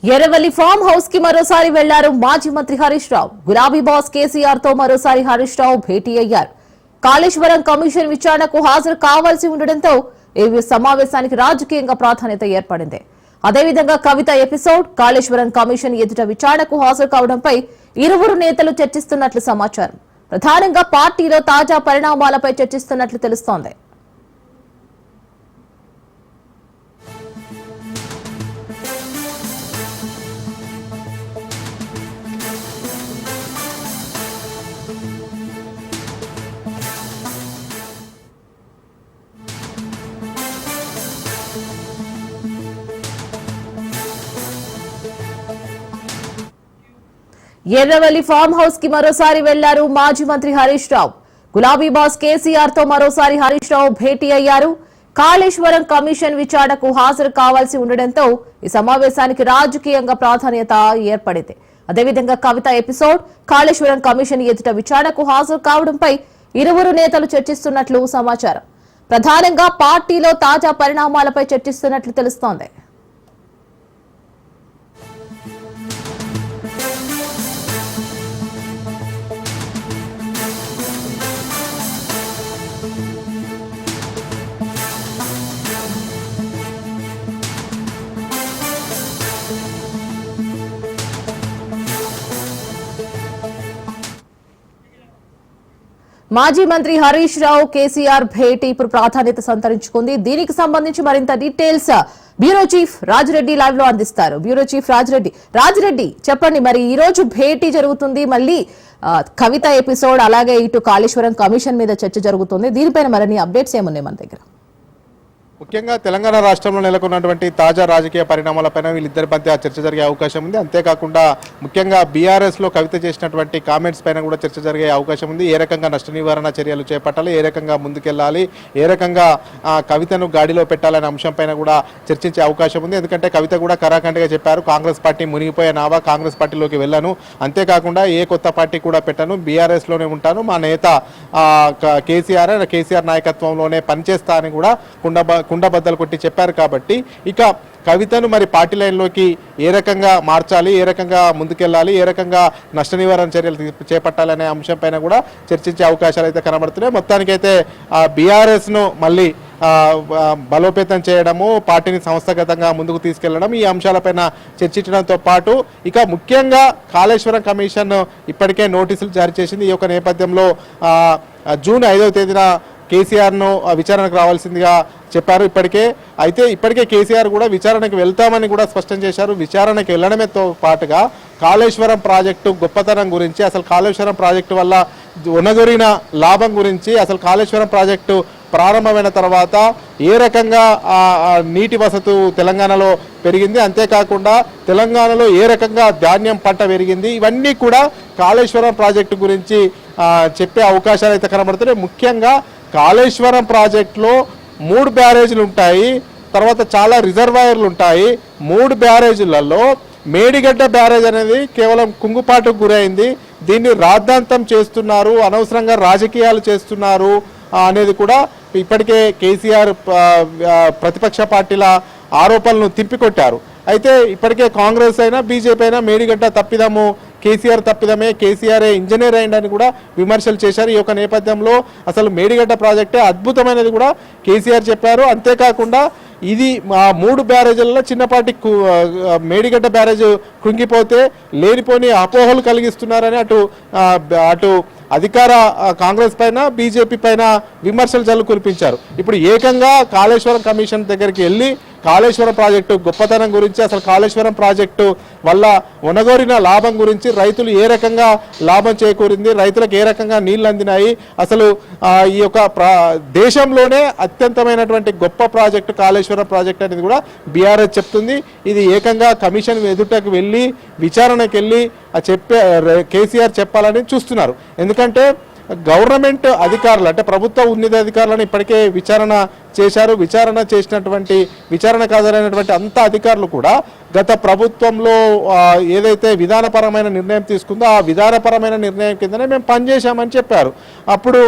Erravalli farm house కి మరోసారి వెళ్లారు మాజీ మంత్రి హరీష్ రావు. గులాబీ బాస్ కేసీఆర్ తో మరోసారి హరీష్ రావు భేటీ అయ్యారు. కాళేశ్వరం కమిషన్ విచారణకు హాజరు కావాల్సి ఉండడంతో ఈ సమావేశానికి రాజకీయంగా ప్రాధాన్యత ఏర్పడింది. అదేవిధంగా కవిత ఎపిసోడ్, కాళేశ్వరం కమిషన్ ఎదుట విచారణకు హాజరు కావడంపై ఇరువురు నేతలు చర్చిస్తున్నట్లు సమాచారం. ప్రధానంగా పార్టీలో తాజా పరిణామాలపై చర్చిస్తున్నట్లు తెలుస్తోంది. ఎర్రవల్లి ఫామ్ హౌస్ కి మరోసారి వెళ్లారు మాజీ మంత్రి హరీష్ రావు. గులాబీ బాస్ కేసీఆర్ తో మరోసారి హరీష్ రావు భేటీ అయ్యారు. కాళేశ్వరం కమిషన్ విచారణకు హాజరు కావాల్సి ఉండడంతో ఈ సమావేశానికి రాజకీయంగా ప్రాధాన్యత ఏర్పడింది. అదేవిధంగా కవిత ఎపిసోడ్, కాళేశ్వరం కమిషన్ ఎదుట విచారణకు హాజరు కావడంపై ఇరువురు నేతలు చర్చిస్తున్నట్లు సమాచారం. ప్రధానంగా పార్టీలో తాజా పరిణామాలపై చర్చిస్తున్నట్లు తెలుస్తోంది. మాజీ మంత్రి హరీష్ రావు కేసీఆర్ భేటీ ఇప్పుడు ప్రాధాన్యత సంతరించుకుంది. దీనికి సంబంధించి మరింత details bureau chief Rajireddy live లో అందిస్తారు. బ్యూరో చీఫ్ రాజిరెడ్డి చెప్పండి, మరి ఈ రోజు భేటీ జరుగుతుంది, మళ్ళీ కవిత ఎపిసోడ్, అలాగే ఇటు కాళేశ్వరం కమిషన్ మీద చర్చ జరుగుతుంది. దీనిపైన మరిన్ని అప్డేట్స్ ఏమున్నాయి మన దగ్గర? ముఖ్యంగా తెలంగాణ రాష్ట్రంలో నెలకొన్నటువంటి తాజా రాజకీయ పరిణామాలపైన వీళ్ళిద్దరి మధ్య చర్చ జరిగే అవకాశం ఉంది. అంతేకాకుండా ముఖ్యంగా బీఆర్ఎస్లో కవిత చేసినటువంటి కామెంట్స్ పైన కూడా చర్చ జరిగే అవకాశం ఉంది. ఏ రకంగా నష్ట నివారణ చర్యలు చేపట్టాలి, ఏ రకంగా ముందుకెళ్లాలి, ఏ రకంగా కవితను గాడిలో పెట్టాలనే అంశం పైన కూడా చర్చించే అవకాశం ఉంది. ఎందుకంటే కవిత కూడా కరాఖండిగా చెప్పారు, కాంగ్రెస్ పార్టీ మునిగిపోయే నావా, కాంగ్రెస్ పార్టీలోకి వెళ్ళాను, అంతేకాకుండా ఏ కొత్త పార్టీ కూడా పెట్టాను, బీఆర్ఎస్లోనే ఉంటాను, మా నేత కేసీఆర్ నాయకత్వంలోనే పనిచేస్తా అని కూడా కుండబద్దలు కొట్టి చెప్పారు. కాబట్టి ఇక కవితను మరి పార్టీ లైన్లోకి ఏ రకంగా మార్చాలి, ఏ రకంగా ముందుకెళ్ళాలి, ఏ రకంగా నష్ట నివారణ చర్యలు చేపట్టాలనే అంశం పైన కూడా చర్చించే అవకాశాలు అయితే కనబడుతున్నాయి. మొత్తానికైతే బీఆర్ఎస్ను మళ్ళీ బలోపేతం చేయడము, పార్టీని సంస్థాగతంగా ముందుకు తీసుకెళ్లడం, ఈ అంశాలపైన చర్చించడంతో పాటు ఇక ముఖ్యంగా కాళేశ్వరం కమిషన్ ఇప్పటికే నోటీసులు జారీ చేసింది. ఈ యొక్క నేపథ్యంలో జూన్ 5వ తేదీన కేసీఆర్ను విచారణకు రావాల్సిందిగా చెప్పారు ఇప్పటికే కేసీఆర్ కూడా విచారణకు వెళ్తామని కూడా స్పష్టం చేశారు. విచారణకు వెళ్ళడమేతో పాటుగా కాళేశ్వరం ప్రాజెక్టు గొప్పతనం గురించి, అసలు కాళేశ్వరం ప్రాజెక్టు వల్ల ఉనగొరిన లాభం గురించి, అసలు కాళేశ్వరం ప్రాజెక్టు ప్రారంభమైన తర్వాత ఏ రకంగా నీటి వసతు తెలంగాణలో పెరిగింది, అంతేకాకుండా తెలంగాణలో ఏ రకంగా ధాన్యం పంట పెరిగింది, ఇవన్నీ కూడా కాళేశ్వరం ప్రాజెక్టు గురించి చెప్పే అవకాశాలు అయితే కనబడుతున్నాయి. ముఖ్యంగా కాళేశ్వరం ప్రాజెక్టులో 3 బ్యారేజీలు ఉంటాయి, తర్వాత చాలా రిజర్వాయర్లు ఉంటాయి. 3 బ్యారేజీలలో మేడిగడ్డ బ్యారేజ్ అనేది కేవలం కుంగుపాటుకు గురైంది. దీన్ని రాద్ధాంతం చేస్తున్నారు, అనవసరంగా రాజకీయాలు చేస్తున్నారు అనేది కూడా ఇప్పటికే కేసీఆర్ ప్రతిపక్ష పార్టీల ఆరోపణలను తిప్పికొట్టారు. అయితే ఇప్పటికే కాంగ్రెస్ అయినా బీజేపీ అయినా మేడిగడ్డ తప్పిదము కేసీఆర్ తప్పిదమే, కేసీఆర్ ఇంజనీర్ అయిందని కూడా విమర్శలు చేశారు. ఈ యొక్క నేపథ్యంలో అసలు మేడిగడ్డ ప్రాజెక్టే అద్భుతమైనది కూడా కేసీఆర్ చెప్పారు. అంతేకాకుండా ఇది 3 బ్యారేజీలలో చిన్నపాటి మేడిగడ్డ బ్యారేజ్ కృంగిపోతే లేనిపోని అపోహలు కలిగిస్తున్నారని అటు అధికార కాంగ్రెస్ పైన బీజేపీ పైన విమర్శలు జల్లు కురిపించారు. ఇప్పుడు ఏకంగా కాళేశ్వరం కమిషన్ దగ్గరికి వెళ్ళి కాళేశ్వరం ప్రాజెక్టు గొప్పతనం గురించి, అసలు కాళేశ్వరం ప్రాజెక్టు వల్ల ఉనగోరిన లాభం గురించి, రైతులు ఏ రకంగా లాభం చేకూరింది, రైతులకు ఏ రకంగా నీళ్లు అందినాయి, అసలు ఈ యొక్క దేశంలోనే అత్యంతమైనటువంటి గొప్ప ప్రాజెక్టు కాళేశ్వరం ప్రాజెక్టు అనేది కూడా బీఆర్ఎస్ చెప్తుంది. ఇది ఏకంగా కమిషన్ ఎదుటకు వెళ్ళి విచారణకు వెళ్ళి కేసీఆర్ చెప్పాలని చూస్తున్నారు. ఎందుకంటే గవర్నమెంట్ అధికారులు అంటే ప్రభుత్వ ఉన్నతాధికారులను ఇప్పటికే విచారణ చేశారు. విచారణకు హాజరైనటువంటి అంత అధికారులు కూడా గత ప్రభుత్వంలో ఏదైతే విధానపరమైన నిర్ణయం తీసుకుందో ఆ విధానపరమైన నిర్ణయం కిందనే మేము పనిచేశామని చెప్పారు. అప్పుడు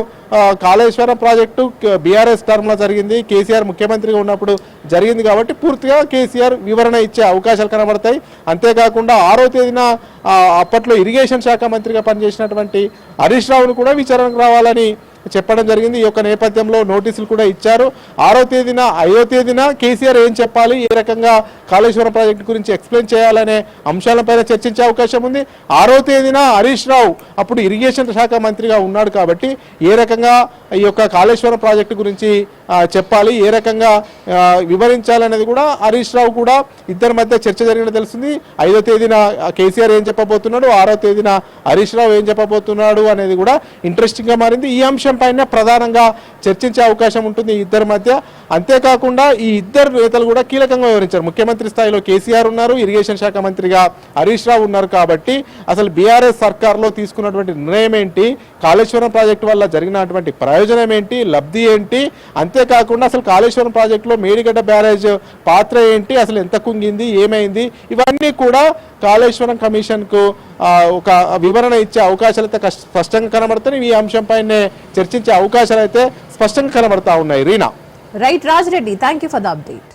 కాళేశ్వరం ప్రాజెక్టు బీఆర్ఎస్ టర్మ్లో జరిగింది, కేసీఆర్ ముఖ్యమంత్రిగా ఉన్నప్పుడు జరిగింది కాబట్టి పూర్తిగా కేసీఆర్ వివరణ ఇచ్చే అవకాశాలు కనబడతాయి. అంతేకాకుండా 6వ తేదీన అప్పట్లో ఇరిగేషన్ శాఖ మంత్రిగా పనిచేసినటువంటి హరీష్ రావును కూడా విచారణకు రావాలని చెప్పడం జరిగింది. ఈ యొక్క నేపథ్యంలో నోటీసులు కూడా ఇచ్చారు. 6వ తేదీన 5వ తేదీన కేసీఆర్ ఏం చెప్పాలి, ఏ రకంగా కాళేశ్వరం ప్రాజెక్టు గురించి ఎక్స్ప్లెయిన్ చేయాలనే అంశాలపైన చర్చించే అవకాశం ఉంది. 6వ తేదీన హరీష్ రావు అప్పుడు ఇరిగేషన్ శాఖ మంత్రిగా ఉన్నాడు కాబట్టి ఏ రకంగా ఈ యొక్క కాళేశ్వరం ప్రాజెక్టు గురించి చెప్పాలి, ఏ రకంగా వివరించాలనేది కూడా హరీష్ రావు కూడా ఇద్దరి మధ్య చర్చ జరిగినట్టు తెలుస్తుంది. 5వ తేదీన కేసీఆర్ ఏం చెప్పబోతున్నాడు, 6వ తేదీన హరీష్ రావు ఏం చెప్పబోతున్నాడు అనేది కూడా ఇంట్రెస్టింగ్గా మారింది. ఈ అంశం పైన ప్రధానంగా చర్చించే అవకాశం ఉంటుంది ఇద్దరి మధ్య. అంతేకాకుండా ఈ ఇద్దరు నేతలు కూడా కీలకంగా వివరించారు. ముఖ్యమంత్రి స్థాయిలో కేసీఆర్ ఉన్నారు, ఇరిగేషన్ శాఖ మంత్రిగా హరీష్ రావు ఉన్నారు. కాబట్టి అసలు బీఆర్ఎస్ సర్కార్లో తీసుకున్నటువంటి నిర్ణయం ఏంటి, కాళేశ్వరం ప్రాజెక్టు వల్ల జరిగినటువంటి ప్రయోజనం ఏంటి, లబ్ధి ఏంటి, అంతేకాకుండా అసలు కాళేశ్వరం ప్రాజెక్టులో మేడిగడ్డ బ్యారేజ్ పాత్ర ఏంటి, అసలు ఎంత కుంగింది, ఏమైంది, ఇవన్నీ కూడా కాళేశ్వరం కమిషన్కు ఒక వివరణ ఇచ్చే అవకాశాలు అయితే స్పష్టంగా కనబడుతున్నాయి. ఈ అంశంపైనే చర్చించే అవకాశాలు అయితే స్పష్టంగా కనబడతా ఉన్నాయి. Reena. Right Rajireddy, thank you for the update.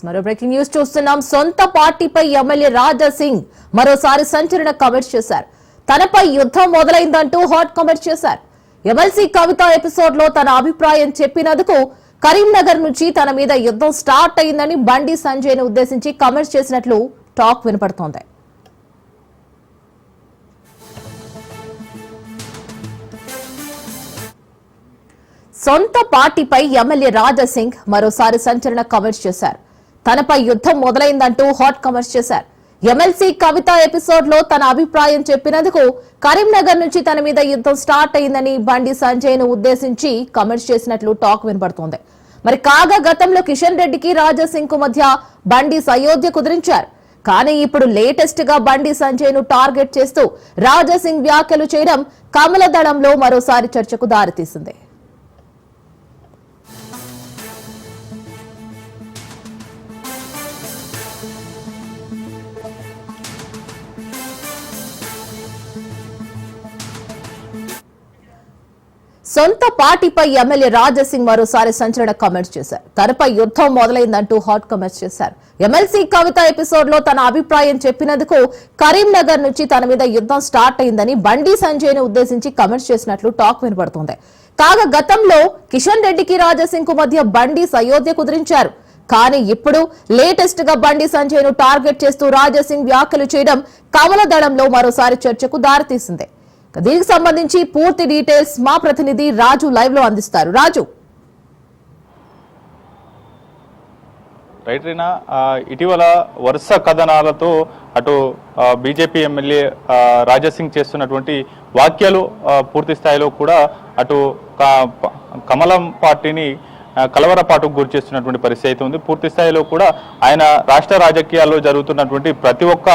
మరో బ్రేకింగ్ న్యూస్ చూస్తున్నాం. సొంత పార్టీపై ఎమ్మెల్యే రాజా సింగ్ మరోసారి సంచలన కామెంట్స్ చేశారు. తనపై యుద్ధం మొదలైందంటూ హాట్ కామెంట్స్ చేశారు. ఎమ్మెల్సీ కవిత ఎపిసోడ్ లో తన అభిప్రాయం చెప్పినందుకు కరీంనగర్ నుంచి తన మీద యుద్ధం స్టార్ట్ అయిందని బండి సంజయ్ ను ఉద్దేశించి కామెంట్స్ చేసినట్లు టాక్ వినపడుతోంది. సొంత పార్టీపై ఎమ్మెల్యే రాజా సింగ్ మరోసారి సంచలన కామెంట్స్ చేశారు. తనపై యుద్ధం మొదలైందంటూ హాట్ కామెంట్స్ చేశారు. ఎమ్మెల్సీ కవిత ఎపిసోడ్ లో తన అభిప్రాయం చెప్పినందుకు కరీంనగర్ నుంచి తన మీద యుద్ధం స్టార్ట్ అయిందని బండి సంజయ్ ను ఉద్దేశించి కామెంట్స్ చేసినట్లు టాక్ వినపడుతోంది. మరి కాగా గతంలో కిషన్ రెడ్డికి రాజా సింగ్ కు మధ్య బండి సయోధ్య కుదిరించారు. కానీ ఇప్పుడు లేటెస్ట్ గా బండి సంజయ్ ను టార్గెట్ చేస్తూ రాజా సింగ్ వ్యాఖ్యలు చేయడం కమల దళంలో మరోసారి చర్చకు దారితీసింది. సొంత పార్టీపై ఎమ్మెల్యే రాజా సింగ్ మరోసారి సంచలన కామెంట్స్ చేశారు. తనపై యుద్ధం మొదలైందంటూ హాట్ కామెంట్స్ చేశారు. ఎమ్మెల్సీ కవిత ఎపిసోడ్ లో తన అభిప్రాయం చెప్పినందుకు కరీంనగర్ నుంచి తన మీద యుద్ధం స్టార్ట్ అయిందని బండి సంజయ్ ను ఉద్దేశించి కామెంట్స్ చేసినట్లు టాక్ వినపడుతోంది. కాగా గతంలో కిషన్ రెడ్డికి రాజా సింగ్ కు మధ్య బండి సయోధ్య కుదిరించారు. కానీ ఇప్పుడు లేటెస్ట్ గా బండి సంజయ్ ను టార్గెట్ చేస్తూ రాజా సింగ్ వ్యాఖ్యలు చేయడం కమల దళంలో మరోసారి చర్చకు దారితీసింది. దీనికి సంబంధించి పూర్తి డీటెయిల్స్ మా ప్రతినిధి రాజు లైవ్ లో అందిస్తారు. రాజు. రైట్ రీనా, ఇటీవల వరుస కథనాలతో అటు బీజేపీ ఎమ్మెల్యే రాజా సింగ్ చేస్తున్నటువంటి వ్యాఖ్యలు పూర్తి స్థాయిలో కూడా అటు కమలం పార్టీని కలవరపాటుకు గురి చేస్తున్నటువంటి పరిస్థితి అయితే ఉంది. పూర్తి స్థాయిలో కూడా ఆయన రాష్ట్ర రాజకీయాల్లో జరుగుతున్నటువంటి ప్రతి ఒక్క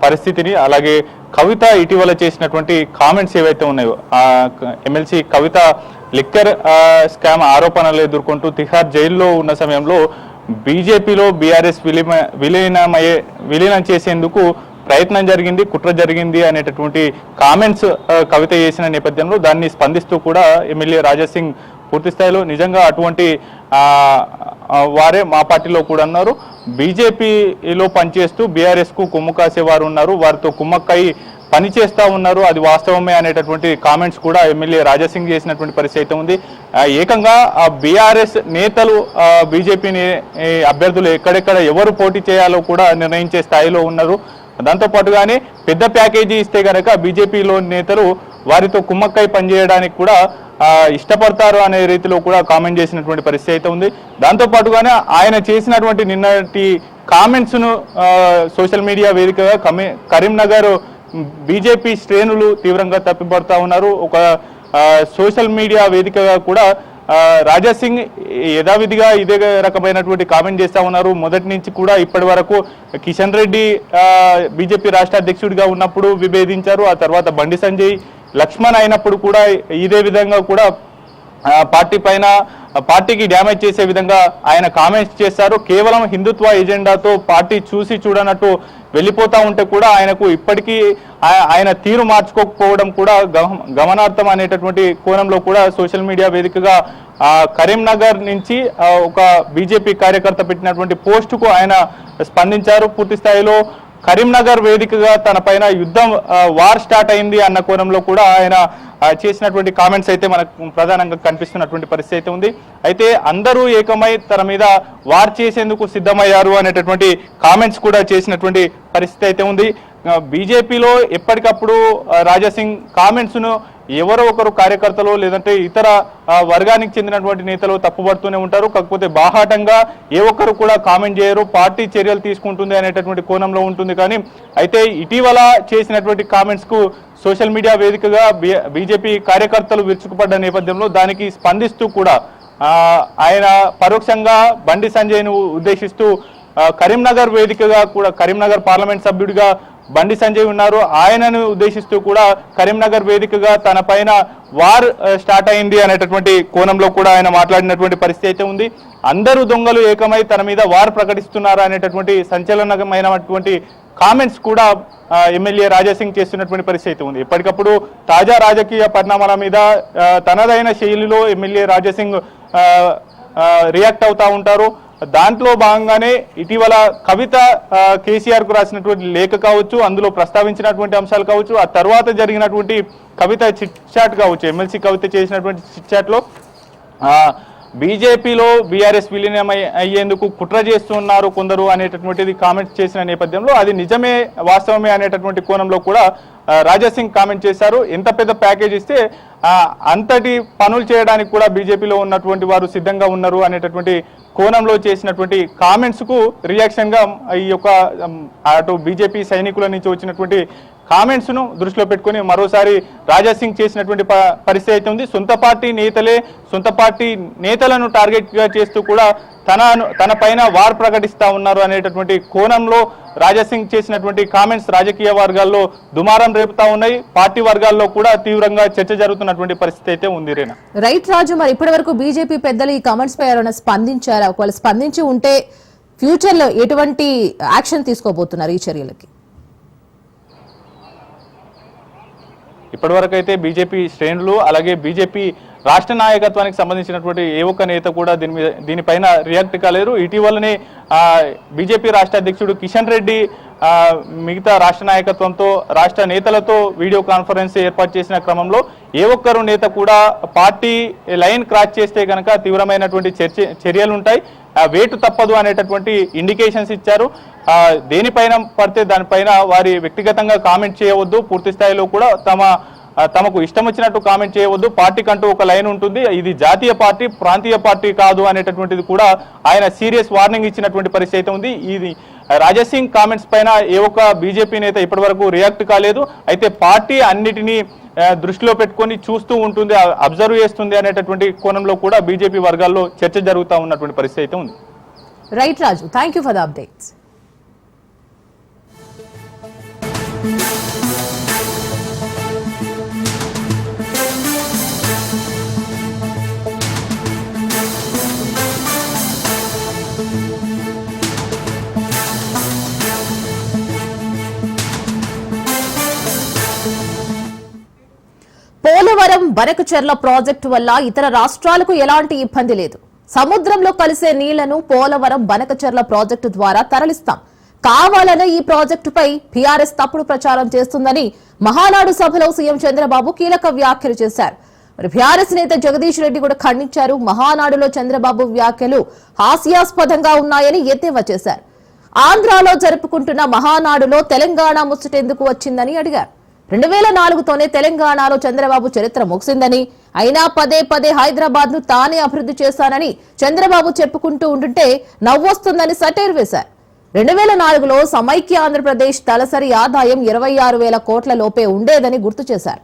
పరిస్థితిని, అలాగే కవిత ఇటీవల చేసినటువంటి కామెంట్స్ ఏవైతే ఉన్నాయో, ఎమ్మెల్సీ కవిత లిక్కర్ స్కామ్ ఆరోపణలు ఎదుర్కొంటూ తిహార్ జైల్లో ఉన్న సమయంలో బీజేపీలో బీఆర్ఎస్ విలీనం చేసేందుకు ప్రయత్నం జరిగింది, కుట్ర జరిగింది అనేటటువంటి కామెంట్స్ కవిత చేసిన నేపథ్యంలో దాన్ని స్పందిస్తూ కూడా ఎమ్మెల్యే రాజా సింగ్ పూర్తి స్థాయిలో నిజంగా అటువంటి వారే మా పార్టీలో కూడా ఉన్నారు, బీజేపీలో పనిచేస్తూ బీఆర్ఎస్ కు కుమ్ము కాసేవారు ఉన్నారు, వారితో కుమ్మక్కై పని చేస్తూ ఉన్నారు, అది వాస్తవమే అనేటటువంటి కామెంట్స్ కూడా ఎమ్మెల్యే రాజాసింగ్ చేసినటువంటి పరిస్థితి అయితే ఉంది. ఏకంగా బీఆర్ఎస్ నేతలు బీజేపీ అభ్యర్థులు ఎక్కడెక్కడ ఎవరు పోటీ చేయాలో కూడా నిర్ణయించే స్థాయిలో ఉన్నారు. దాంతో పాటుగానే పెద్ద ప్యాకేజీ ఇస్తే గనక బీజేపీలో నేతలు వారితో కుమ్మక్కై పనిచేయడానికి కూడా ఇష్టపడతారు అనే రీతిలో కూడా కామెంట్ చేసినటువంటి పరిస్థితి అయితే ఉంది. దాంతో పాటుగానే ఆయన చేసినటువంటి నిన్నటి కామెంట్స్ ను సోషల్ మీడియా వేదికగా కరీంనగర్ బీజేపీ శ్రేణులు తీవ్రంగా తప్పిపడతా ఉన్నారు. ఒక సోషల్ మీడియా వేదికగా కూడా రాజాసింగ్ యథావిధిగా ఇదే రకమైనటువంటి కామెంట్ చేస్తా ఉన్నారు. మొదటి నుంచి కూడా ఇప్పటి వరకు కిషన్ రెడ్డి బీజేపీ రాష్ట్ర అధ్యక్షుడిగా ఉన్నప్పుడు విభేదించారు. ఆ తర్వాత బండి సంజయ్ లక్ష్మణ్ అయినప్పుడు కూడా ఇదే విధంగా కూడా పార్టీకి డ్యామేజ్ చేసే విధంగా ఆయన కామెంట్స్ చేస్తారు. కేవలం హిందుత్వ ఎజెండాతో పార్టీ చూసి చూడనట్టు వెళ్ళిపోతా ఉంటే కూడా ఆయనకు ఇప్పటికీ ఆయన తీరు మార్చుకోకపోవడం కూడా గమనార్థం అనేటటువంటి కోణంలో కూడా సోషల్ మీడియా వేదికగా కరీంనగర్ నుంచి ఒక బీజేపీ కార్యకర్త పెట్టినటువంటి పోస్టుకు ఆయన స్పందించారు. పూర్తి స్థాయిలో కరీంనగర్ వేదికగా తన పైన యుద్ధం వార్ స్టార్ట్ అయింది అన్న కోణంలో కూడా ఆయన చేసినటువంటి కామెంట్స్ అయితే మనకు ప్రధానంగా కనిపిస్తున్నటువంటి పరిస్థితి అయితే ఉంది. అయితే అందరూ ఏకమై తన మీద వార్ చేసేందుకు సిద్ధమయ్యారు అనేటటువంటి కామెంట్స్ కూడా చేసినటువంటి పరిస్థితి అయితే ఉంది. బీజేపీలో ఎప్పటికప్పుడు రాజాసింగ్ కామెంట్స్ ను ఎవరో ఒకరు కార్యకర్తలు లేదంటే ఇతర వర్గానికి చెందినటువంటి నేతలు తప్పుపడుతూనే ఉంటారు. కాకపోతే బాహాటంగా ఏ ఒక్కరు కూడా కామెంట్ చేయరు, పార్టీ చర్యలు తీసుకుంటుంది అనేటటువంటి కోణంలో ఉంటుంది. కానీ అయితే ఇటీవల చేసినటువంటి కామెంట్స్ కు సోషల్ మీడియా వేదికగా బీజేపీ కార్యకర్తలు విరుచుకుపడ్డ నేపథ్యంలో దానికి స్పందిస్తూ కూడా ఆయన పరోక్షంగా బండి సంజయ్ను ఉద్దేశిస్తూ కరీంనగర్ వేదికగా కూడా కరీంనగర్ పార్లమెంట్ సభ్యుడిగా బండి సంజయ్ ఉన్నారు. ఆయనను ఉద్దేశిస్తూ కూడా కరీంనగర్ వేదికగా తన పైన వార్ స్టార్ట్ అయింది అనేటటువంటి కోణంలో కూడా ఆయన మాట్లాడినటువంటి పరిస్థితి అయితే ఉంది. అందరూ దొంగలు ఏకమై తన మీద వార్ ప్రకటిస్తున్నారు అనేటటువంటి సంచలనమైనటువంటి కామెంట్స్ కూడా ఎమ్మెల్యే రాజాసింగ్ చేస్తున్నటువంటి పరిస్థితి ఉంది. ఎప్పటికప్పుడు తాజా రాజకీయ పరిణామాల మీద తనదైన శైలిలో ఎమ్మెల్యే రాజాసింగ్ రియాక్ట్ అవుతా ఉంటారు. దాంట్లో భాగంగానే ఇటీవల కవిత కేసీఆర్ కు రాసినటువంటి లేఖ కావచ్చు, అందులో ప్రస్తావించినటువంటి అంశాలు కావచ్చు, ఆ తర్వాత జరిగినటువంటి కవిత చిట్ చాట్ కావచ్చు, ఎమ్మెల్సీ కవిత చేసినటువంటి చిట్ చాట్ లో బీజేపీలో బీఆర్ఎస్ విలీనం అయ్యేందుకు కుట్ర చేస్తున్నారు కొందరు అనేటటువంటిది కామెంట్స్ చేసిన నేపథ్యంలో అది నిజమే వాస్తవమే అనేటటువంటి కోణంలో కూడా రాజాసింగ్ కామెంట్ చేశారు. ఎంత పెద్ద ప్యాకేజ్ ఇస్తే అంతటి పనులు చేయడానికి కూడా బీజేపీలో ఉన్నటువంటి వారు సిద్ధంగా ఉన్నారు అనేటటువంటి కోణంలో చేసినటువంటి కామెంట్స్ కు రియాక్షన్ గా ఈ యొక్క అటు బీజేపీ సైనికుల నుంచి వచ్చినటువంటి కామెంట్స్ ను దృష్టిలో పెట్టుకుని మరోసారి రాజాసింగ్ చేసినటువంటి పరిస్థితి అయితే ఉంది. సొంత పార్టీ నేతలను టార్గెట్ గా చేస్తూ కూడా తన పైన వార్ ప్రకటిస్తా ఉన్నారు అనేటటువంటి కోణంలో రాజాసింగ్ చేసినటువంటి కామెంట్స్ రాజకీయ వర్గాల్లో దుమారం రేపుతా ఉన్నాయి. పార్టీ వర్గాల్లో కూడా తీవ్రంగా చర్చ జరుగుతున్నటువంటి పరిస్థితి అయితే ఉంది. రేనా రైట్ రాజు, మరి ఇప్పటి వరకు బీజేపీ పెద్దలు ఈ కామెంట్స్ పై ఎవరైనా స్పందించారా? ఒకవేళ స్పందించి ఉంటే ఫ్యూచర్ లో ఎటువంటి యాక్షన్ తీసుకోబోతున్నారు ఈ చర్యలకి? ఇప్పటి వరకు అయితే బీజేపీ శ్రేణులు అలాగే బీజేపీ రాష్ట్ర నాయకత్వానికి సంబంధించినటువంటి ఏ ఒక్క నేత కూడా దీనిపైన రియాక్ట్ కాలేరు. ఇటీవలనే బీజేపీ రాష్ట్ర అధ్యక్షుడు కిషన్ రెడ్డి మిగతా రాష్ట్ర నాయకత్వంతో రాష్ట్ర నేతలతో వీడియో కాన్ఫరెన్స్ ఏర్పాటు చేసిన క్రమంలో ఏ ఒక్కరు నేత కూడా పార్టీ లైన్ క్రాస్ చేస్తే కనుక తీవ్రమైనటువంటి చర్యలు ఉంటాయి, వేటు తప్పదు అనేటటువంటి ఇండికేషన్స్ ఇచ్చారు. దేనిపైన పడితే దానిపైన వారి వ్యక్తిగతంగా కామెంట్ చేయవద్దు, పూర్తి స్థాయిలో కూడా తమకు ఇష్టం వచ్చినట్టు కామెంట్ చేయవద్దు, పార్టీకి అంటూ ఒక లైన్ ఉంటుంది, ఇది జాతీయ పార్టీ ప్రాంతీయ పార్టీ కాదు అనేటటువంటిది కూడా ఆయన సీరియస్ వార్నింగ్ ఇచ్చినటువంటి పరిస్థితి ఉంది. ఇది రాజాసింగ్ కామెంట్స్ పైన ఏ ఒక్క బీజేపీ నేత ఇప్పటి వరకు రియాక్ట్ కాలేదు. అయితే పార్టీ అన్నిటినీ దృష్టిలో పెట్టుకొని చూస్తూ ఉంటుంది, అబ్జర్వ్ చేస్తుంది అనేటటువంటి కోణంలో కూడా బీజేపీ వర్గాల్లో చర్చ జరుగుతూ ఉన్నటువంటి పరిస్థితి అయితే ఉంది. Right Raju, thank you for the updates. Polavaram Banakacherla project వల్ల ఇతర రాష్ట్రాలకు ఎలాంటి ఇబ్బంది లేదు. సముద్రంలో కలిసే నీళ్లను పోలవరం బనకచెర్ల ప్రాజెక్టు ద్వారా తరలిస్తాం. కావాలనే ఈ ప్రాజెక్టుపై బీఆర్ఎస్ తప్పుడు ప్రచారం చేస్తుందని మహానాడు సభలో సీఎం చంద్రబాబు కీలక వ్యాఖ్యలు చేశారు. మరి బీఆర్ఎస్ నేత జగదీష్ రెడ్డి కూడా ఖండించారు. మహానాడులో చంద్రబాబు వ్యాఖ్యలు హాస్యాస్పదంగా ఉన్నాయని ఎద్దేవా చేశారు. ఆంధ్రాలో జరుపుకుంటున్న మహానాడులో తెలంగాణ ముచ్చటెందుకు వచ్చిందని అడిగారు. 2004తోనే తెలంగాణలో చంద్రబాబు చరిత్ర ముగిసిందని, అయినా పదే పదే హైదరాబాద్ ను తానే అభివృద్ధి చేశానని చంద్రబాబు చెప్పుకుంటూ ఉంటుంటే నవ్వొస్తుందని సటైర్ వేశారు. 2004లో సమైక్య ఆంధ్రప్రదేశ్ తలసరి ఆదాయం 26,000 కోట్ల లోపే ఉండేదని గుర్తు చేశారు.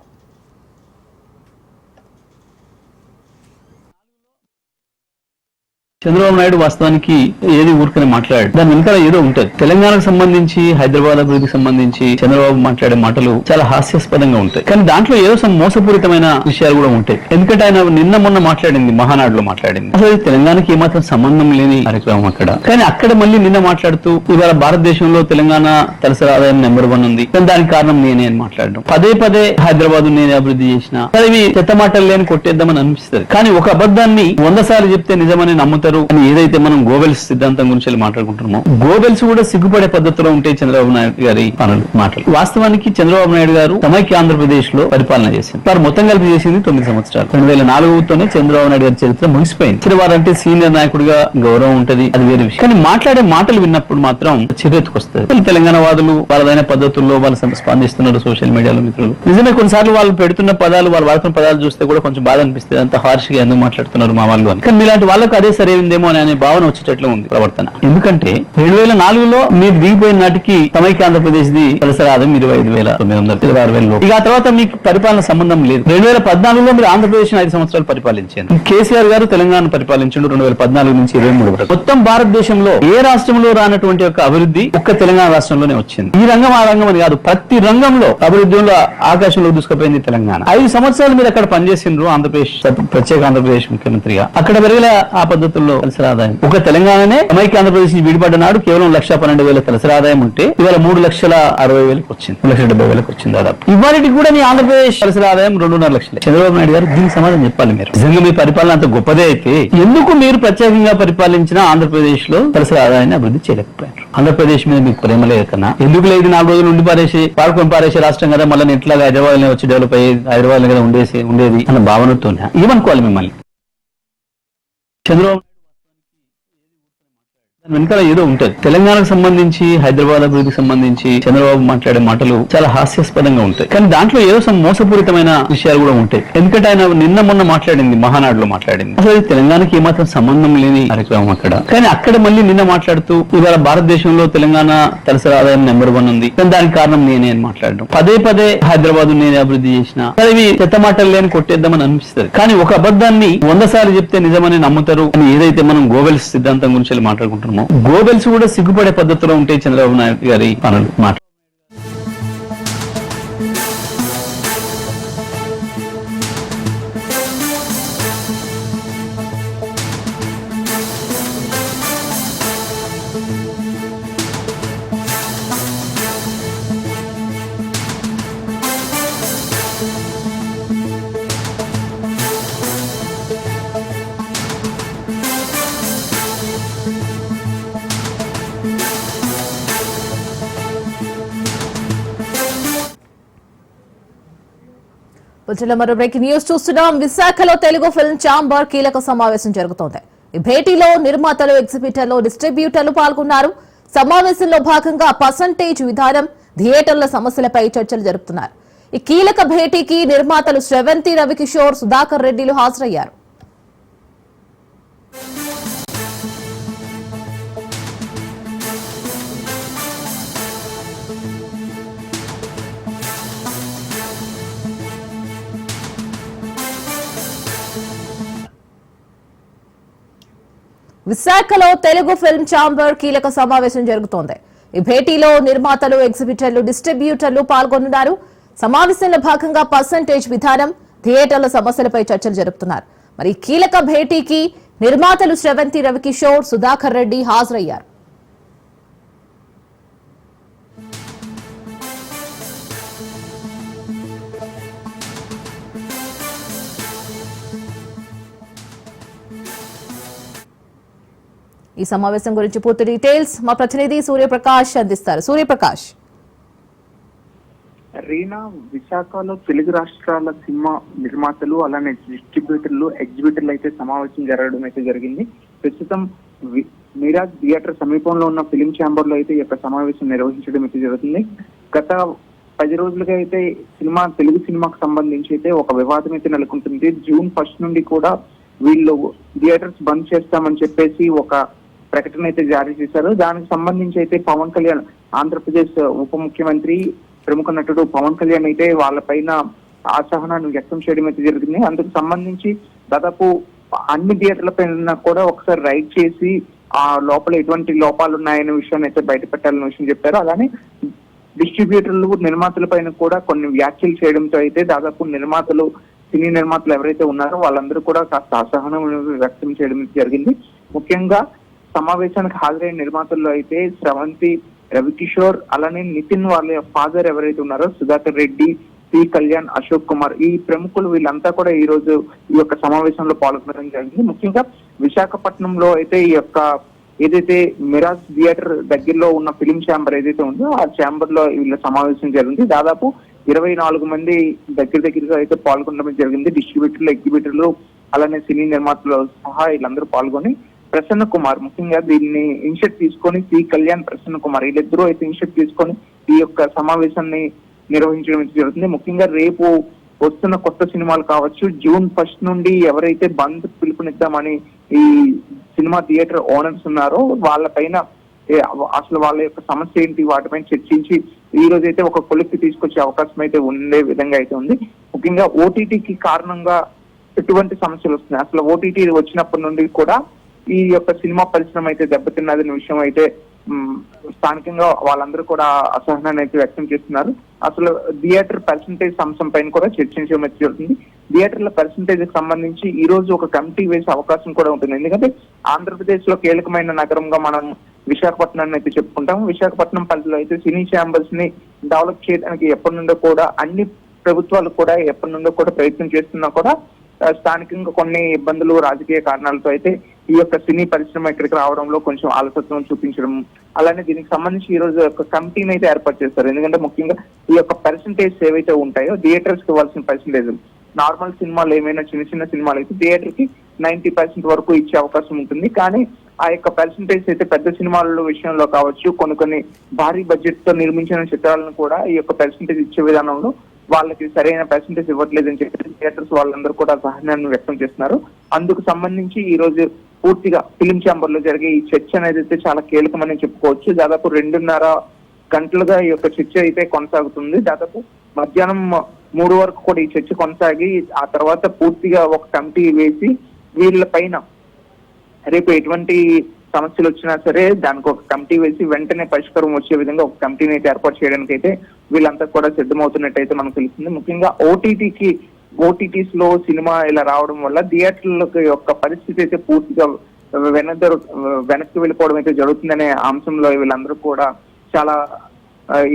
చంద్రబాబు నాయుడు వాస్తవానికి ఏది ఊరికనే మాట్లాడాడు, దాని వెనకాల ఏదో ఉంటది. తెలంగాణకు సంబంధించి, హైదరాబాద్ అభివృద్ధికి సంబంధించి చంద్రబాబు మాట్లాడే మాటలు చాలా హాస్యాస్పదంగా ఉంటాయి. కానీ దాంట్లో ఏదో మోసపూరితమైన విషయాలు కూడా ఉంటాయి. ఎందుకంటే ఆయన నిన్న మొన్న మాట్లాడింది, మహానాడులో మాట్లాడింది, అసలు తెలంగాణకి ఏమాత్రం సంబంధం లేని కార్యక్రమం అక్కడ. కానీ అక్కడ మళ్ళీ నిన్న మాట్లాడుతూ ఇవాళ భారతదేశంలో తెలంగాణ తలసరి ఆదాయం నెంబర్ 1 ఉంది, కానీ దానికి కారణం నేనే అని మాట్లాడడం. పదే పదే హైదరాబాద్ నేనే అభివృద్ధి చేసిన, ఇవి చెత్త మాటలు లేని కొట్టేద్దామని అనిపిస్తుంది. కానీ ఒక అబద్ధాన్ని 100 సార్లు చెప్తే నిజమని నమ్ముతారు అని ఏదైతే మనం గోబెల్స్ సిద్ధాంతం గురించి మాట్లాడుకుంటున్నామో, గోబెల్స్ కూడా సిగ్గుపడే పద్ధతిలో ఉంటాయి చంద్రబాబు నాయుడు గారి మాటలు. వాస్తవానికి చంద్రబాబు నాయుడు గారు సమైక్య ఆంధ్రప్రదేశ్ లో పరిపాలన చేసింది. వారు మొత్తం కలిపి చేసింది 9 సంవత్సరాలు. 2004తోనే చంద్రబాబు నాయుడు గారి చరిత్ర ముగిసిపోయింది. సరే, వారంటే సీనియర్ నాయకుడిగా గౌరవం ఉంటది, అది వేరే విషయం. కానీ మాట్లాడే మాటలు విన్నప్పుడు మాత్రం చిరెత్తుకొస్తుంది. తెలంగాణ వాదులు వాళ్ళదైన పద్ధతుల్లో వాళ్ళు స్పందిస్తున్నారు సోషల్ మీడియాలో. మిత్రులు నిజమే, కొన్నిసార్లు వాళ్ళు పెడుతున్న పదాలు, వాళ్ళు వాడుతున్న పదాలు చూస్తే కూడా కొంచెం బాధ అనిపిస్తుంది. అంత హార్ష్ గా ఎందుకు మాట్లాడుతున్నారు మా వాళ్ళు అని. కానీ మీలాంటి వాళ్ళకు అదే సరైనదేమో అనే భావన వచ్చేటట్లు ఉంది ప్రవర్తన. ఎందుకంటే 2004లో మీరు దిగిపోయిన నాటికి సమైక్య ఆంధ్రప్రదేశ్ ది తలసరి ఆదాయం 25,900, 26,000. ఇక ఆ తర్వాత మీకు పరిపాలన సంబంధం లేదు. 2014లో మీరు ఆంధ్రప్రదేశ్ 5 సంవత్సరాలు పరిపాలించారు. కేసీఆర్ గారు తెలంగాణ పరిపాలించారు 2014 నుంచి 23 వరకు. మొత్తం భారతదేశంలో ఏ రాష్ట్రంలో రానటువంటి ఒక అభివృద్ధి ఒక్క తెలంగాణ రాష్ట్రంలోనే వచ్చింది. ఈ రంగం ఆ రంగం అని కాదు, ప్రతి రంగంలో అభివృద్ధిలో ఆకాశంలో దూసుకుపోయింది తెలంగాణ. 5 సంవత్సరాలు మీరు అక్కడ పనిచేసిండ్రు ఆంధ్రప్రదేశ్, ప్రత్యేక ఆంధ్రప్రదేశ్ ముఖ్యమంత్రిగా. అక్కడ పెరిగిన ఆ పద్ధతుల్లో తలసరి ఆదాయం ఒక తెలంగాణనే సమైక్య ఆంధ్రప్రదేశ్ నుంచి విడిపడ్డ నాడు కేవలం 1,12,000 తలసరి ఆదాయం ఉంటే ఇవాళ 3,60,000 వచ్చింది, 3,70,000 వచ్చింది దాదాపు. ఇవాళకి కూడా నీ ఆంధ్రప్రదేశ్ తలసరి ఆదాయం 2.5 లక్షలు. చంద్రబాబు నాయుడు గారు దీనికి సమాధానం చెప్పాలి. మీరు నిజంగా మీ పరిపాలన అంత గొప్పదే అయితే ఎందుకు మీరు ప్రత్యేకంగా పరిపాలించిన ఆంధ్రప్రదేశ్ లో తలసరి ఆదాయాన్ని అభివృద్ధి చేయలేకపోయారు? ఆంధ్రప్రదేశ్ మీద మీకు ప్రేమ లేదు కన్నా ఎందుకు లేదు? 4 రోజులు ఉండి పాడుకొని పారేసే రాష్ట్రం కదా, మళ్ళీ ఎట్లాగా హైదరాబాద్ వచ్చి డెవలప్ అయ్యేది, హైదరాబాద్ కదా ఉండేది అన్న భావనతోనే ఏమనుకోవాలి మిమ్మల్ని? చంద్రబాబు వెనకాల ఏదో ఉంటది. తెలంగాణకు సంబంధించి, హైదరాబాద్ అభివృద్ధికి సంబంధించి చంద్రబాబు మాట్లాడే మాటలు చాలా హాస్యాస్పదంగా ఉంటాయి. కానీ దాంట్లో ఏదో మోసపూరితమైన విషయాలు కూడా ఉంటాయి. ఎందుకంటే ఆయన నిన్న మొన్న మాట్లాడింది, మహానాడులో మాట్లాడింది, అసలు తెలంగాణకి ఏమాత్రం సంబంధం లేని కార్యక్రమం అక్కడ. కానీ అక్కడ మళ్ళీ నిన్న మాట్లాడుతూ ఇవాళ భారతదేశంలో తెలంగాణ తలసరి ఆదాయం నెంబర్ 1 ఉంది, కానీ దానికి కారణం నేనే అని మాట్లాడడం. పదే పదే హైదరాబాద్ నేనే అభివృద్ధి చేసిన, ఇవి చెత్త మాటలు లేని కొట్టేద్దామని అనిపిస్తుంది. కానీ ఒక అబద్ధాన్ని 100 సార్లు చెప్తే నిజమని నమ్ముతారు అని ఏదైతే మనం గోబెల్స్ సిద్ధాంతం గురించి మాట్లాడుకుంటున్నాం, గోబెల్స్ కూడా సిగ్గుపడే పద్ధతిలో ఉంటాయి చంద్రబాబు నాయుడు గారి మాట. మరో బ్రేకింగ్ న్యూస్ చూస్తున్నాం. విశాఖలో తెలుగు ఫిల్మ్ ఛాంబర్ కీలక సమావేశం జరుగుతోంది. ఈ భేటీలో నిర్మాతలు, ఎగ్జిబిటర్లు, డిస్ట్రిబ్యూటర్లు పాల్గొన్నారు. సమావేశంలో భాగంగా పర్సంటేజ్ విధానం, థియేటర్ల సమస్యలపై చర్చలు జరుపుతున్నారు. ఈ కీలక భేటీకి నిర్మాతలు శ్రవంతి, రవికిషోర్, సుధాకర్ రెడ్డిలు హాజరయ్యారు. విశాఖలో తెలుగు ఫిల్మ్ ఛాంబర్ కీలక సమావేశం జరుగుతోంది. ఈ భేటీలో నిర్మాతలు, ఎగ్జిబిటర్లు, డిస్ట్రిబ్యూటర్లు పాల్గొన్నారు. సమావేశంలో భాగంగా పర్సంటేజ్ విధానం, థియేటర్ల సమస్యలపై చర్చలు జరుపుతున్నారు. మరి కీలక భేటీకి నిర్మాతలు శ్రవంతి, రవికిషోర్, సుధాకర్ రెడ్డి హాజరయ్యారు. ఈ సమావేశం గురించి పూర్తి డీటెయిల్స్ మా ప్రతినిధి సూర్యప్రకాష్ అందిస్తారు. సూర్యప్రకాష్. రీనా, విశాఖలో తెలుగు రాష్ట్రాల సినిమా నిర్మాతలు అలానే డిస్ట్రిబ్యూటర్లు ఎగ్జిబిటర్లు అయితే సమావేశం జరగడం అయితే జరిగింది. ప్రస్తుతం మిరాజ్ థియేటర్ సమీపంలో ఉన్న ఫిలిం ఛాంబర్ లో అయితే ఈ యొక్క సమావేశం నిర్వహించడం అయితే జరుగుతుంది. గత 10 రోజులుగా అయితే తెలుగు సినిమాకు సంబంధించి అయితే ఒక వివాదం అయితే నెలకొంటుంది. జూన్ 1 నుండి కూడా వీళ్ళు థియేటర్స్ బంద్ చేస్తామని చెప్పేసి ఒక ప్రకటన అయితే జారీ చేశారు. దానికి సంబంధించి అయితే పవన్ కళ్యాణ్, ఆంధ్రప్రదేశ్ ఉప ముఖ్యమంత్రి ప్రముఖ నటుడు పవన్ కళ్యాణ్ అయితే వాళ్ళపైన అసహనాన్ని వ్యక్తం చేయడం అయితే జరిగింది. అందుకు సంబంధించి దాదాపు అన్ని థియేటర్ల పైన కూడా ఒకసారి రైడ్ చేసి ఆ లోపల ఎటువంటి లోపాలు ఉన్నాయనే విషయాన్ని అయితే బయట పెట్టాలనే విషయం చెప్పారు. అలానే డిస్ట్రిబ్యూటర్లు, నిర్మాతల పైన కూడా కొన్ని వ్యాఖ్యలు చేయడంతో అయితే దాదాపు సినీ నిర్మాతలు ఎవరైతే ఉన్నారో వాళ్ళందరూ కూడా కాస్త అసహనం వ్యక్తం చేయడం జరిగింది. ముఖ్యంగా సమావేశానికి హాజరైన నిర్మాతల్లో అయితే స్రవంతి, రవికిషోర్, అలానే నితిన్ వాళ్ళ ఫాదర్ ఎవరైతే ఉన్నారో సుధాకర్ రెడ్డి, పి కళ్యాణ్, అశోక్ కుమార్, ఈ ప్రముఖులు వీళ్ళంతా కూడా ఈ రోజు ఈ యొక్క సమావేశంలో పాల్గొనడం జరిగింది. ముఖ్యంగా విశాఖపట్నంలో అయితే ఈ యొక్క ఏదైతే మిరాజ్ థియేటర్ దగ్గరలో ఉన్న ఫిలిం ఛాంబర్ ఏదైతే ఉందో ఆ ఛాంబర్ లో వీళ్ళ సమావేశం జరిగింది. దాదాపు 24 మంది దగ్గరగా అయితే పాల్గొనడం జరిగింది. డిస్ట్రిబ్యూటర్లు, ఎగ్జిబిటర్లు, అలానే సినీ నిర్మాతలు సహా వీళ్ళందరూ పాల్గొని ప్రసన్న కుమార్, ముఖ్యంగా దీన్ని ఇనిషియేట్ తీసుకొని సి కళ్యాణ్, ప్రసన్న కుమార్ వీళ్ళిద్దరూ అయితే ఇనిషియేట్ తీసుకొని ఈ యొక్క సమావేశాన్ని నిర్వహించడం జరుగుతుంది. ముఖ్యంగా రేపు వస్తున్న కొత్త సినిమాలు కావచ్చు, జూన్ 1 నుండి ఎవరైతే బంద్ పిలుపునిద్దామని ఈ సినిమా థియేటర్ ఓనర్స్ ఉన్నారో వాళ్ళపైన అసలు వాళ్ళ యొక్క సమస్య ఏంటి వాటిపైన చర్చించి ఈ రోజు అయితే ఒక కొలిక్కి తీసుకొచ్చే అవకాశం అయితే ఉండే విధంగా అయితే ఉంది. ముఖ్యంగా ఓటీటీకి కారణంగా ఎటువంటి సమస్యలు వస్తున్నాయి, అసలు ఓటీటీ వచ్చినప్పటి నుండి కూడా ఈ యొక్క సినిమా పరిశ్రమ అయితే దెబ్బతిన్నదనే విషయం అయితే స్థానికంగా వాళ్ళందరూ కూడా అసహనాన్ని అయితే వ్యక్తం చేస్తున్నారు. అసలు థియేటర్ పర్సంటేజ్ అంశం పైన కూడా చర్చించడం జరుగుతుంది. థియేటర్ల పర్సంటేజ్ కి సంబంధించి ఈ రోజు ఒక కమిటీ వేసే అవకాశం కూడా ఉంటుంది. ఎందుకంటే ఆంధ్రప్రదేశ్ లో కీలకమైన నగరంగా మనం విశాఖపట్నాన్ని అయితే చెప్పుకుంటాం. విశాఖపట్నం పరిధిలో అయితే సినీ ఛాంబర్స్ ని డెవలప్ చేయడానికి ఎప్పటి నుండో కూడా అన్ని ప్రభుత్వాలు కూడా ఎప్పటి నుండో కూడా ప్రయత్నం చేస్తున్నా కూడా స్థానికంగా కొన్ని ఇబ్బందులు, రాజకీయ కారణాలతో అయితే ఈ యొక్క సినీ పరిశ్రమ ఇక్కడికి రావడంలో కొంచెం ఆలస్యత్వం చూపించడం, అలానే దీనికి సంబంధించి ఈ రోజు ఒక కమిటీని అయితే ఏర్పాటు చేస్తారు. ఎందుకంటే ముఖ్యంగా ఈ యొక్క పర్సంటేజ్ ఏవైతే ఉంటాయో థియేటర్స్ కి ఇవ్వాల్సిన పర్సంటేజ్, నార్మల్ సినిమాలు ఏమైనా చిన్న సినిమాలు అయితే థియేటర్ కి 90% వరకు ఇచ్చే అవకాశం ఉంటుంది. కానీ ఆ యొక్క పర్సంటేజ్ అయితే పెద్ద సినిమాల విషయంలో కావచ్చు, కొన్ని భారీ బడ్జెట్ తో నిర్మించిన చిత్రాలను కూడా ఈ యొక్క పర్సంటేజ్ ఇచ్చే విధానంలో వాళ్ళకి సరైన పర్సంటేజ్ ఇవ్వట్లేదని చెప్పి థియేటర్స్ వాళ్ళందరూ కూడా సహనాన్ని వ్యక్తం చేస్తున్నారు. అందుకు సంబంధించి ఈ రోజు పూర్తిగా ఫిలిం ఛాంబర్ లో జరిగే ఈ చర్చ అనేది అయితే చాలా కీలకమని చెప్పుకోవచ్చు. దాదాపు 2.5 గంటలుగా ఈ యొక్క చర్చ అయితే కొనసాగుతుంది. దాదాపు మధ్యాహ్నం 3 వరకు కూడా ఈ చర్చ కొనసాగి ఆ తర్వాత పూర్తిగా ఒక కమిటీ వేసి వీళ్ళ పైన రేపు ఎటువంటి సమస్యలు వచ్చినా సరే దానికి ఒక కమిటీ వేసి వెంటనే పరిష్కారం వచ్చే విధంగా ఒక కమిటీని అయితే ఏర్పాటు చేయడానికి అయితే వీళ్ళంతా కూడా సిద్ధమవుతున్నట్టయితే మనకు తెలుస్తుంది. ముఖ్యంగా ఓటీటీస్ లో సినిమా ఇలా రావడం వల్ల థియేటర్ల యొక్క పరిస్థితి అయితే పూర్తిగా వెనక్కి వెళ్ళిపోవడం అయితే జరుగుతుందనే అంశంలో వీళ్ళందరూ కూడా చాలా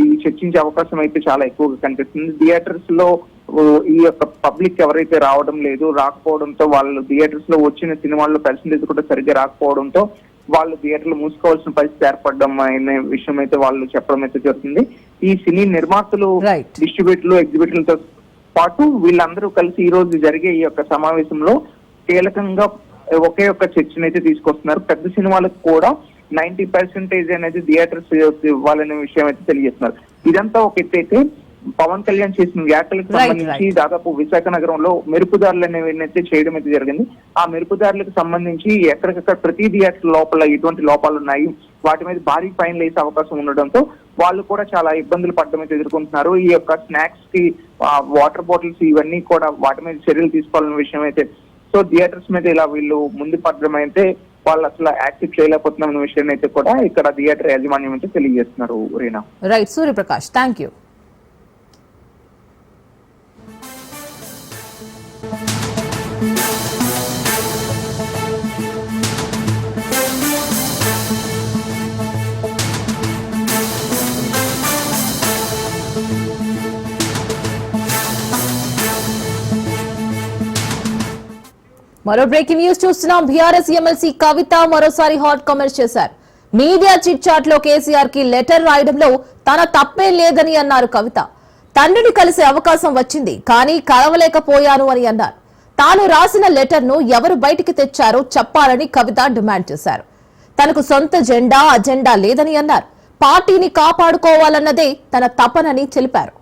ఈ చర్చించే అవకాశం అయితే చాలా ఎక్కువగా కనిపిస్తుంది. థియేటర్స్ లో ఈ యొక్క పబ్లిక్ ఎవరైతే రాకపోవడంతో వాళ్ళు థియేటర్స్ లో వచ్చిన సినిమాల్లో పర్సంటేజ్ కూడా సరిగ్గా రాకపోవడంతో వాళ్ళు థియేటర్లు మూసుకోవాల్సిన పరిస్థితి ఏర్పడడం అనే విషయం అయితే వాళ్ళు చెప్పడం అయితే జరుగుతుంది. ఈ సినీ నిర్మాతలు, డిస్ట్రిబ్యూటర్లు, ఎగ్జిబిటర్లతో పాటు వీళ్ళందరూ కలిసి ఈ రోజు జరిగే ఈ యొక్క సమావేశంలో కీలకంగా ఒకే ఒక్క చర్చను అయితే తీసుకొస్తున్నారు. పెద్ద సినిమాలకు కూడా 90% అనేది థియేటర్స్ ఇవ్వాలనే విషయం అయితే తెలియజేస్తున్నారు. ఇదంతా ఒక ఎత్తైతే పవన్ కళ్యాణ్ చేసిన వ్యాఖ్యలకు సంబంధించి దాదాపు విశాఖ నగరంలో మెరుపుదారులు అనేవి చేయడం అయితే జరిగింది. ఆ మెరుపుదారులకు సంబంధించి ఎక్కడికక్కడ ప్రతి థియేటర్ లోపల ఎటువంటి లోపాలు ఉన్నాయి, వాటి మీద భారీ ఫైన్లు వేసే అవకాశం ఉండడంతో వాళ్ళు కూడా చాలా ఇబ్బందులు పడడం అయితే ఎదుర్కొంటున్నారు. ఈ యొక్క స్నాక్స్ కి వాటర్ బాటిల్స్ ఇవన్నీ కూడా వాటి మీద చర్యలు తీసుకోవాలన్న విషయం అయితే, సో థియేటర్స్ మీద ఇలా వీళ్ళు ముందు పడడం అయితే వాళ్ళు అసలు యాక్సెప్ట్ చేయలేకపోతున్న విషయాన్ని అయితే కూడా ఇక్కడ థియేటర్ యాజమాన్యం అయితే తెలియజేస్తున్నారు. Reena. Right Suryaprakash, thank you. మరో బ్రేకింగ్ న్యూస్ చూస్తున్నాం. బీఆర్ఎస్ ఎమ్మెల్సీ కవిత మరోసారి హాట్ కామెంట్స్ చేశారు. మీడియా చిట్ చాట్ లో కేసీఆర్ కి లెటర్ రాయడంలో తన తప్పే లేదని అన్నారు కవిత. తండ్రిని కలిసే అవకాశం వచ్చింది, కానీ కలవలేకపోయాను అని అన్నారు. తాను రాసిన లెటర్ ను ఎవరు బయటికి తెచ్చారో చెప్పాలని కవిత డిమాండ్ చేశారు. తనకు సొంత జెండా అజెండా లేదని అన్నారు. పార్టీని కాపాడుకోవాలన్నదే తన తపనని తెలిపారు.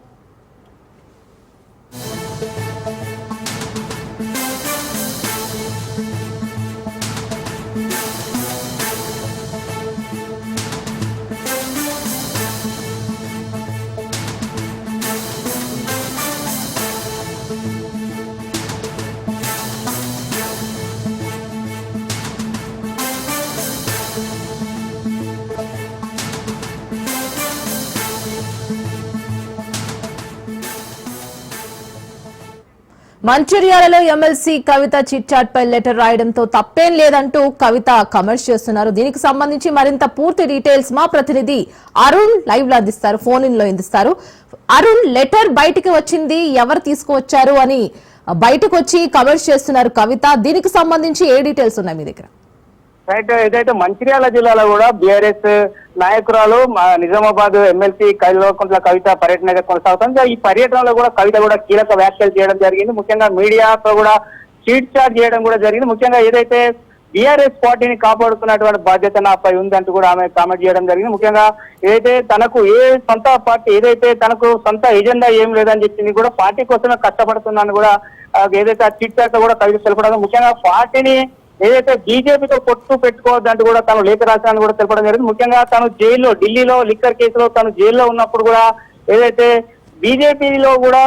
మంచిర్యాలలో ఎమ్మెల్సీ కవిత చిట్ చాట్ పై లెటర్ రాయడంతో తప్పేం లేదంటూ కవిత కామెంట్స్ చేస్తున్నారు. దీనికి సంబంధించి మరింత పూర్తి డీటెయిల్స్ మా ప్రతినిధి అరుణ్ లైవ్ లో అందిస్తారు, ఫోన్ ఇన్ లో అందిస్తారు. అరుణ్, లెటర్ బయటికి వచ్చింది, ఎవరు తీసుకువచ్చారు అని బయటకు వచ్చి కామెంట్స్ చేస్తున్నారు కవిత. దీనికి సంబంధించి ఏ డీటెయిల్స్ ఉన్నాయి మీ దగ్గర? రైట్, ఏదైతే మంచిర్యాల జిల్లాలో కూడా బీఆర్ఎస్ నాయకురాలు నిజామాబాద్ ఎమ్మెల్సీ కల్వకుంట్ల కవిత పర్యటన కొనసాగుతుంది. ఈ పర్యటనలో కూడా కవిత కూడా కీలక వ్యాఖ్యలు చేయడం జరిగింది. ముఖ్యంగా మీడియాతో కూడా చీట్ చాట్ చేయడం కూడా జరిగింది. ముఖ్యంగా ఏదైతే బీఆర్ఎస్ పార్టీని కాపాడుతున్నటువంటి బాధ్యత నాపై ఉందంటూ కూడా ఆమె కామెంట్ చేయడం జరిగింది. ముఖ్యంగా ఏదైతే తనకు సొంత పార్టీ ఏదైతే తనకు సొంత ఎజెండా ఏం లేదని చెప్పింది, కూడా పార్టీ కోసమే కష్టపడుతున్నాను కూడా ఏదైతే ఆ చీట్ చాట్ కూడా కవిత తెలపడం, ముఖ్యంగా పార్టీని ఏదైతే బీజేపీతో పొత్తు పెట్టుకోవద్దంటూ కూడా తను లేఖ రాశానని కూడా తెలపడం జరిగింది. ముఖ్యంగా తను జైల్లో, ఢిల్లీలో లిక్కర్ కేసులో తను జైల్లో ఉన్నప్పుడు కూడా ఏదైతే బీజేపీలో కూడా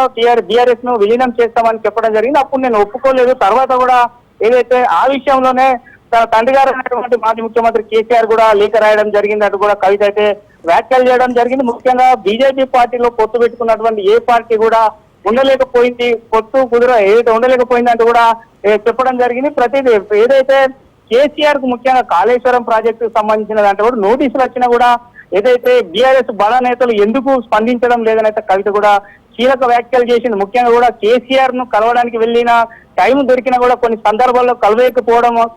బీఆర్ఎస్ ను విలీనం చేస్తామని చెప్పడం జరిగింది. అప్పుడు నేను ఒప్పుకోలేదు. తర్వాత కూడా ఏదైతే ఆ విషయంలోనే తన తండ్రి గారు అయినటువంటి మాజీ ముఖ్యమంత్రి కేసీఆర్ కూడా లేఖ రాయడం జరిగింది అంటూ కూడా కవిత అయితే వ్యాఖ్యలు చేయడం జరిగింది. ముఖ్యంగా బీజేపీ పార్టీలో పొత్తు పెట్టుకున్నటువంటి ఏ పార్టీ కూడా ఉండలేకపోయింది, పొత్తు ఏదైతే ఉండలేకపోయింది అంటూ కూడా చెప్పడం జరిగింది. ప్రతిదీ ఏదైతే కేసీఆర్ కు ముఖ్యంగా కాళేశ్వరం ప్రాజెక్టు సంబంధించిన దాంట్లో కూడా నోటీసులు వచ్చినా కూడా ఏదైతే బీఆర్ఎస్ బల నేతలు ఎందుకు స్పందించడం లేదనైతే కవిత కూడా కీలక వ్యాఖ్యలు చేసింది. ముఖ్యంగా కూడా కేసీఆర్ ను కలవడానికి వెళ్ళిన టైం దొరికినా కూడా కొన్ని సందర్భాల్లో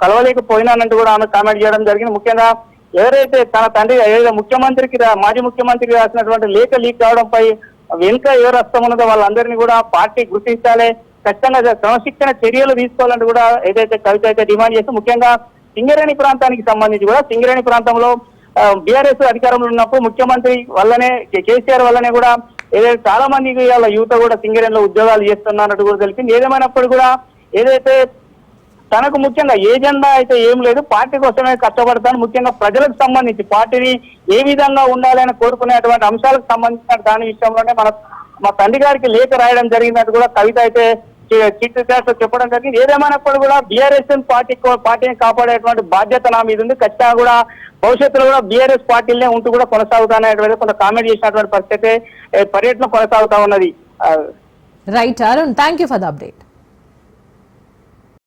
కలవలేకపోయినానంటూ కూడా ఆమె కామెంట్ చేయడం జరిగింది. ముఖ్యంగా ఎవరైతే తన తండ్రి ఏదైతే మాజీ ముఖ్యమంత్రికి రాసినటువంటి లేఖ లీక్ కావడంపై వెనుక ఎవరు హస్తం ఉన్నదో వాళ్ళందరినీ కూడా పార్టీ గుర్తించాలి, ఖచ్చితంగా క్రమశిక్షణ చర్యలు తీసుకోవాలంటూ కూడా ఏదైతే కవిత అయితే డిమాండ్ చేస్తూ, ముఖ్యంగా సింగరేణి ప్రాంతానికి సంబంధించి కూడా సింగరేణి ప్రాంతంలో బీఆర్ఎస్ అధికారంలో ఉన్నప్పుడు ముఖ్యమంత్రి వల్లనే కేసీఆర్ వల్లనే కూడా ఏదైతే చాలా మందికి వాళ్ళ యువత కూడా సింగరేణిలో ఉద్యోగాలు చేస్తున్నట్టు కూడా తెలిసింది. ఏదేమైనప్పుడు కూడా ఏదైతే తనకు ముఖ్యంగా ఏజెండా అయితే ఏం లేదు, పార్టీ కోసమే కష్టపడతాను, ముఖ్యంగా ప్రజలకు సంబంధించి పార్టీని ఏ విధంగా ఉండాలని కోరుకునేటువంటి అంశాలకు సంబంధించిన దాని విషయంలోనే మా తండ్రి గారికి లేఖ రాయడం జరిగిందంటూ కూడా కవిత అయితే చిట్ చాట్ చెప్పడం జరిగింది. ఏదేమైనప్పుడు కూడా బీఆర్ఎస్ పార్టీని కాపాడేటువంటి బాధ్యత నా మీద ఉంది, ఖచ్చితంగా కూడా భవిష్యత్తులో కూడా బీఆర్ఎస్ పార్టీలనే ఉంటూ కూడా కొనసాగుతాననేటువంటి కొంత కామెంట్ చేసినటువంటి పరిస్థితి పర్యటన కొనసాగుతా ఉన్నది. Right Arun, thank you for the update.